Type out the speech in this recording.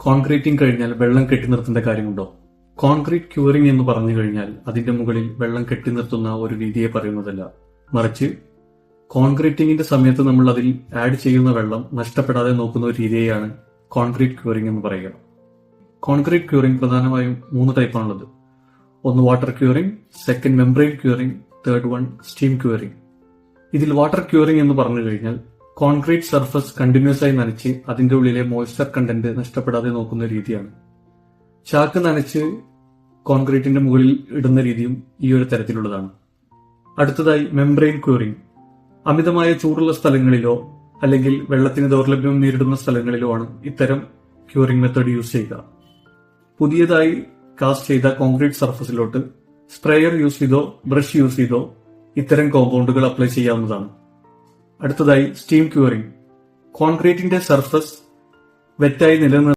Concreting കഴിഞ്ഞാൽ വെള്ളം കെട്ടി നിർത്തേണ്ട കാര്യമുണ്ടോ? കോൺക്രീറ്റ് ക്യൂറിംഗ് എന്ന് പറഞ്ഞു കഴിഞ്ഞാൽ അതിന്റെ മുകളിൽ വെള്ളം കെട്ടി നിർത്തുന്ന ഒരു രീതിയെ പറയുന്നതല്ല, മറിച്ച് കോൺക്രീറ്റിംഗിന്റെ സമയത്ത് നമ്മൾ അതിൽ ആഡ് ചെയ്യുന്ന വെള്ളം നഷ്ടപ്പെടാതെ നോക്കുന്ന ഒരു രീതിയെയാണ് കോൺക്രീറ്റ് ക്യൂറിംഗ് എന്ന് പറയുക. കോൺക്രീറ്റ് ക്യൂറിംഗ് പ്രധാനമായും 3 ടൈപ്പാണുള്ളത്. ഒന്ന് water curing, second membrane curing, third one steam curing. ഇതിൽ വാട്ടർ ക്യൂറിംഗ് എന്ന് പറഞ്ഞു കഴിഞ്ഞാൽ കോൺക്രീറ്റ് സർഫസ് കണ്ടിന്യൂസ് ആയി നനച്ച് അതിന്റെ ഉള്ളിലെ മോയ്സ്ചർ കണ്ടന്റ് നഷ്ടപ്പെടാതെ നോക്കുന്ന രീതിയാണ്. ചാക്ക് നനച്ച് കോൺക്രീറ്റിന്റെ മുകളിൽ ഇടുന്ന രീതിയും ഈ ഒരു തരത്തിലുള്ളതാണ്. അടുത്തതായി മെംബ്രെയിൻ ക്യൂറിംഗ്. അമിതമായ ചൂടുള്ള സ്ഥലങ്ങളിലോ അല്ലെങ്കിൽ വെള്ളത്തിന് ദൗർലഭ്യം നേരിടുന്ന സ്ഥലങ്ങളിലോ ആണ് ഇത്തരം ക്യൂറിംഗ് മെത്തേഡ് യൂസ് ചെയ്യുക. പുതിയതായി കാസ്റ്റ് ചെയ്ത കോൺക്രീറ്റ് സർഫസിലോട്ട് സ്പ്രേയർ യൂസ് ചെയ്തോ ബ്രഷ് യൂസ് ചെയ്തോ ഇത്തരം കോമ്പൗണ്ടുകൾ അപ്ലൈ ചെയ്യാവുന്നതാണ്. അടുത്തതായി സ്റ്റീം ക്യൂറിംഗ്. കോൺക്രീറ്റിന്റെ സർഫസ് വെറ്റായി നിലനിർത്തുന്ന